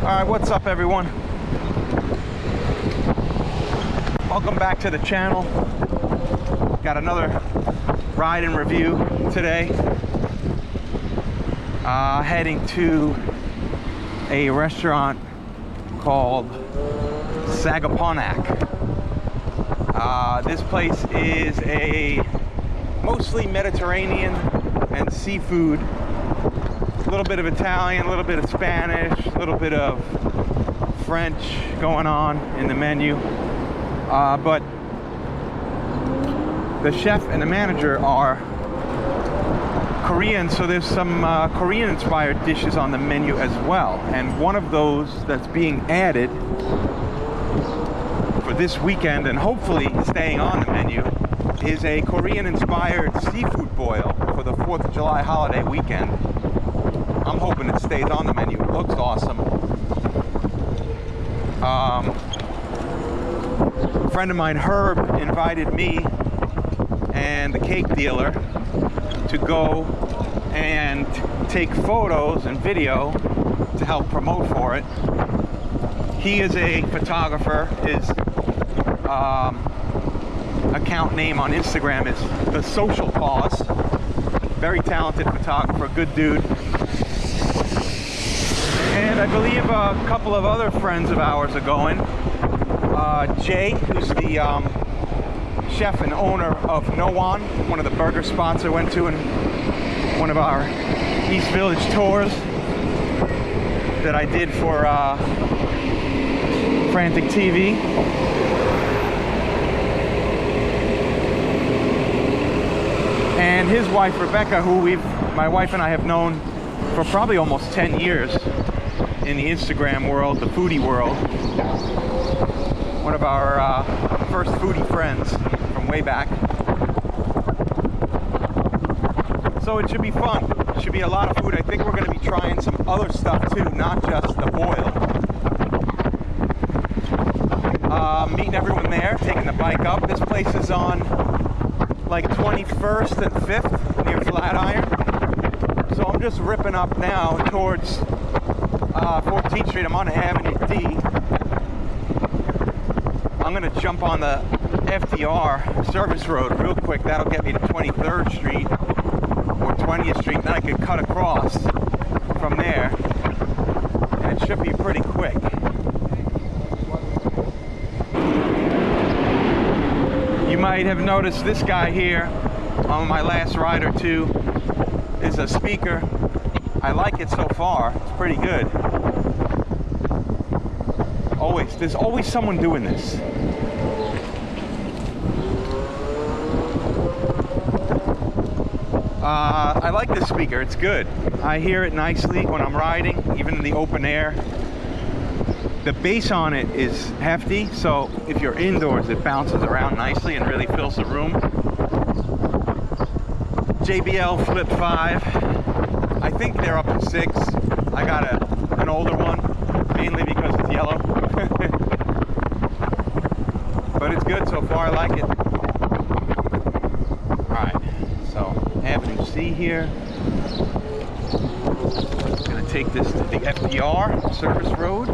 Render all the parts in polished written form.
Alright, what's up everyone? Welcome back to the channel. Got another ride and review today. Heading to a restaurant called SAGAPONACK. This place is a mostly Mediterranean and seafood. A little bit of Italian, a little bit of Spanish, a little bit of French going on in the menu. But the chef and the manager are Korean, so there's some Korean-inspired dishes on the menu as well. And one of those that's being added for this weekend, and hopefully staying on the menu, is a Korean-inspired seafood boil for the 4th of July holiday weekend. I'm hoping it stays on the menu. It looks awesome. A friend of mine, Herb, invited me and the cake dealer to go and take photos and video to help promote for it. He is a photographer. His account name on Instagram is The Social Cause. Very talented photographer, good dude. And I believe a couple of other friends of ours are going. Jay, who's the chef and owner of No one of the burger spots I went to in one of our East Village tours that I did for Frantic TV. And his wife, Rebecca, who my wife and I have known for probably almost 10 years in the Instagram world, the foodie world. One of our first foodie friends from way back. So it should be fun. It should be a lot of food. I think we're going to be trying some other stuff too, not just the boil. Meeting everyone there, taking the bike up. This place is on like 21st and 5th near Flatiron. So I'm just ripping up now towards 14th Street. I'm on Avenue D. I'm gonna jump on the FDR service road real quick. That'll get me to 23rd Street or 20th Street. Then I can cut across from there, and it should be pretty quick. You might have noticed this guy here on my last ride or two is a speaker. I like it so far. It's pretty good. There's always someone doing this. I like this speaker. It's good. I hear it nicely when I'm riding, even in the open air. The bass on it is hefty, so if you're indoors, it bounces around nicely and really fills the room. JBL Flip 5. I think they're up to 6. I got an older one, mainly because it's yellow. But it's good so far, I like it. Alright, so Avenue C here. I'm gonna take this to the FDR service road.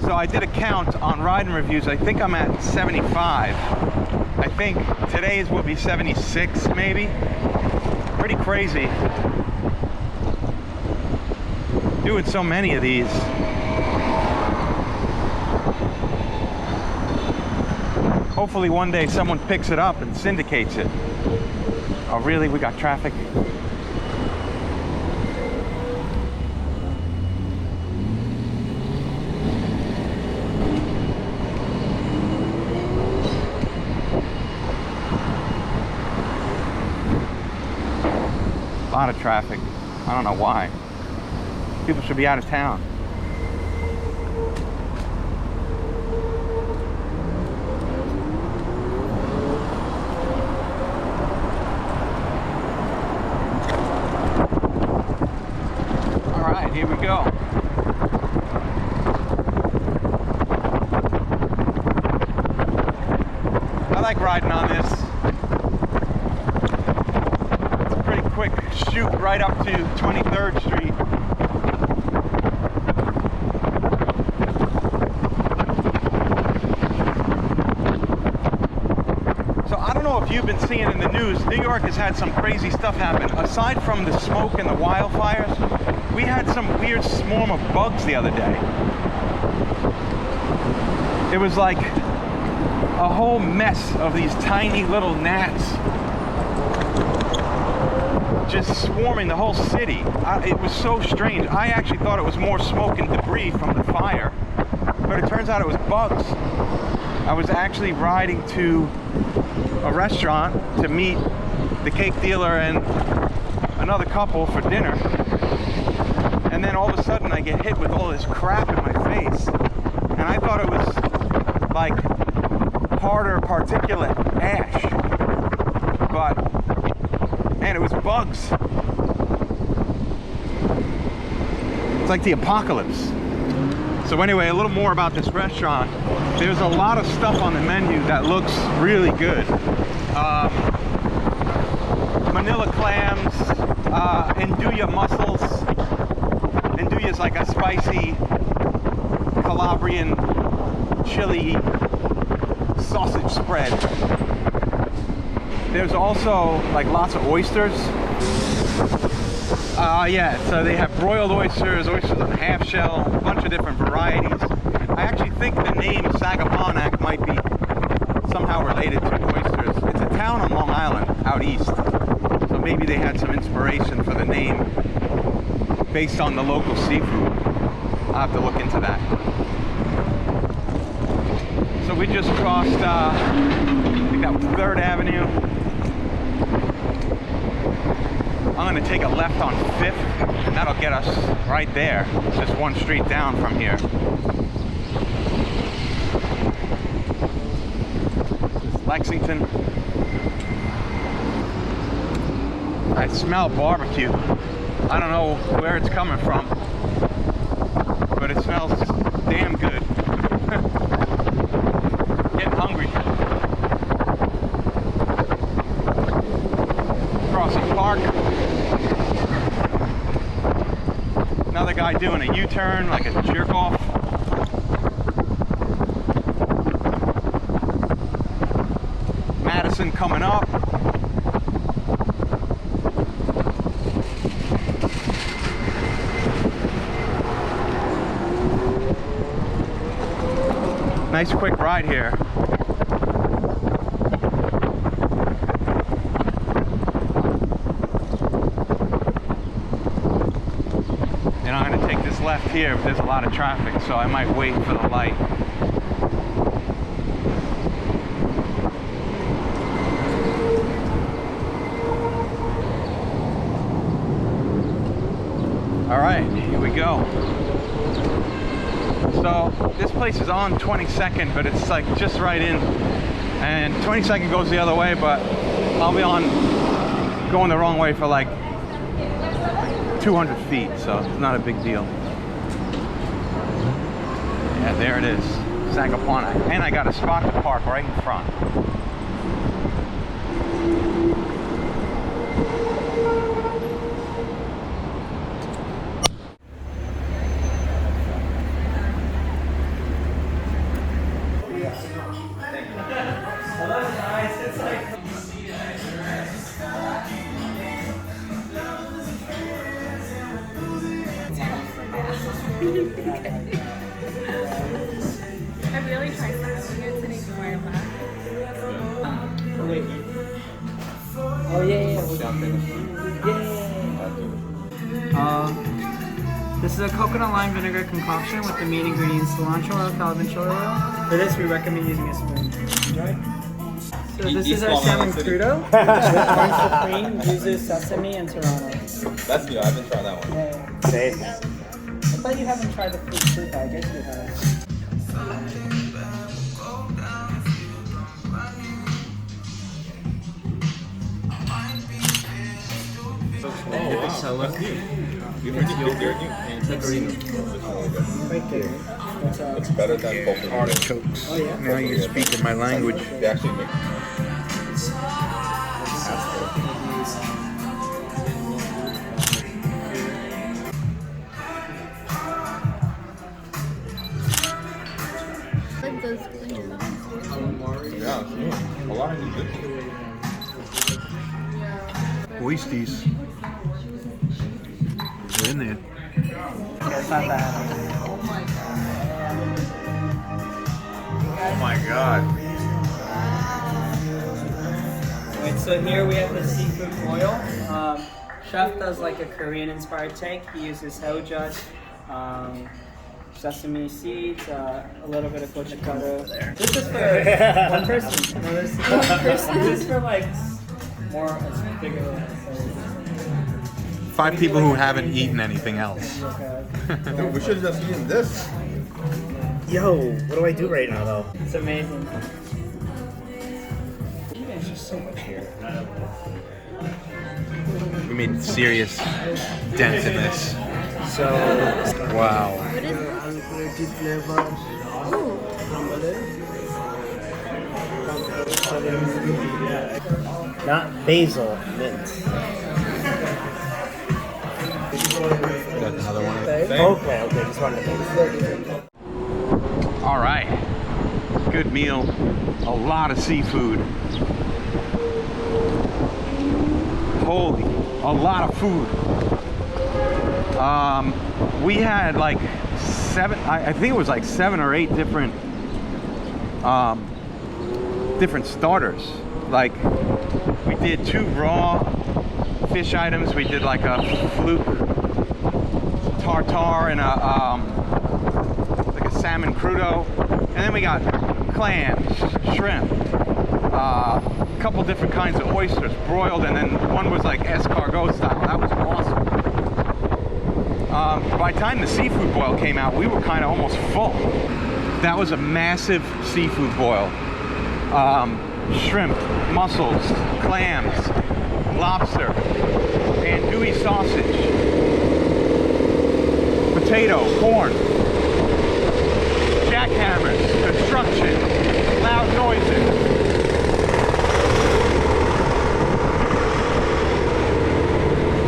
So I did a count on ride and reviews. I think I'm at 75. I think today's will be 76 maybe. Pretty crazy. Doing so many of these. Hopefully one day someone picks it up and syndicates it. Oh really? We got traffic? A lot of traffic. I don't know why. People should be out of town. All right, here we go. I like riding on this. It's a pretty quick shoot right up to 23rd Street. So I don't know if you've been seeing in the news, New York has had some crazy stuff happen. Aside from the smoke and the wildfires, we had some weird swarm of bugs the other day. It was like a whole mess of these tiny little gnats just swarming the whole city. It was so strange. I actually thought it was more smoke and debris from the fire, but it turns out it was bugs. I was actually riding to a restaurant to meet the cake dealer and another couple for dinner, and then all of a sudden I get hit with all this crap in my face, and I thought it was like harder particulate ash, but man, it was bugs. It's like the apocalypse. So anyway, a little more about this restaurant. There's a lot of stuff on the menu that looks really good. Manila clams, andouille mussels. Andouille is like a spicy Calabrian chili sausage spread. There's also like lots of oysters. Yeah, so they have broiled oysters, oysters on half shell, a bunch of different varieties. I actually think the name SAGAPONACK might be somehow related to oysters. It's a town on Long Island, out east. So maybe they had some inspiration for the name based on the local seafood. I'll have to look into that. So we just crossed, I think that was 3rd Avenue. I'm going to take a left on 5th, and that'll get us right there. It's just one street down from here. This is Lexington. I smell barbecue. I don't know where it's coming from, but it smells damn good. Getting hungry. Crossing Park. Another guy doing a U-turn like a jerk off. Madison coming up. Nice quick ride here. And I'm going to take this left here, but there's a lot of traffic, so I might wait for the light. All right, here we go. So this place is on 22nd, but it's like just right in, and 22nd goes the other way, but I'll be on going the wrong way for like 200 feet, so it's not a big deal. Yeah, there it is, Sagaponack, and I got a spot to park right in front. I really tried that here today before I left. Oh yeah. This is a coconut lime vinegar concoction with the main ingredients cilantro oil, calabuncho oil. For this, we recommend using a spoon. So this is our salmon crudo. Orange supreme uses sesame and serrano. That's new. I haven't tried that one. Yeah. Same. I thought you haven't tried the fruit pie. I guess you have. Oh, wow. That's new. You heard yogurt and pecorino. Right there. It's better than both Artichokes. Oh yeah. Now you're speaking my language. They actually make Like those clean. Yeah, a lot of good. Oystees. They're in there. It's not bad. Oh my god. Alright, so here we have the seafood boil. Chef does like a Korean-inspired take. He uses hoja, sesame seeds, a little bit of gochugaru. This is for one person. No, this is one person. This is for like more bigger. 5 people who haven't eaten anything else. Dude, we should have just eaten this. Yo, what do I do right now though? It's amazing. There's just so much here. We made serious dents in this. So, Wow. What is this? Ooh. not basil, mint. That's another one of them. Okay, just wanted to All right. Good meal. A lot of seafood. Holy, a lot of food. We had like 7, I think it was like 7 or 8 different different starters. Like we did 2 raw fish items. We did like a fluke tartare and like a salmon crudo, and then we got clams, shrimp, a couple different kinds of oysters broiled, and then one was like escargot style. That was awesome. By the time the seafood boil came out, we were kind of almost full. That was a massive seafood boil. Shrimp, mussels, clams, lobster, andouille sausage, potato, corn, jackhammers, construction, loud noises.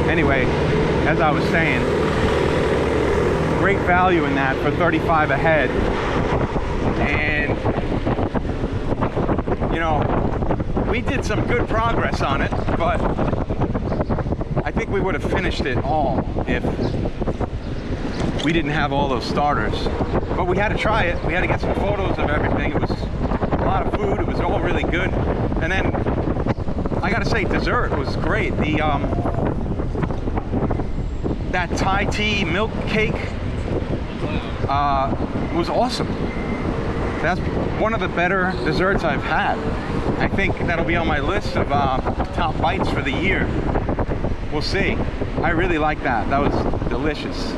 Anyway, as I was saying, great value in that for $35 a head. And, you know, we did some good progress on it, but I think we would have finished it all if we didn't have all those starters. But we had to try it. We had to get some photos of everything. It was a lot of food. It was all really good. And then I gotta say, dessert was great. The that Thai tea milk cake was awesome. That's one of the better desserts I've had. I think that'll be on my list of top bites for the year. We'll see. I really like that. That was delicious.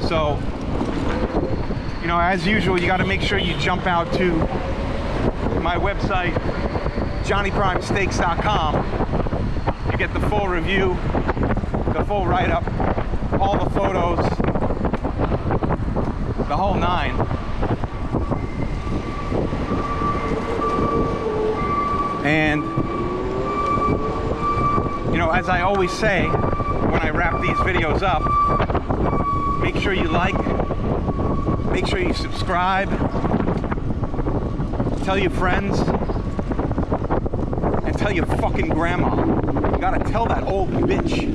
So, you know, as usual, you got to make sure you jump out to my website, johnnyprimesteaks.com. You get the full review, the full write-up, all the photos, the whole 9. And, you know, as I always say when I wrap these videos up, make sure you like, make sure you subscribe, tell your friends, and tell your fucking grandma. You gotta tell that old bitch.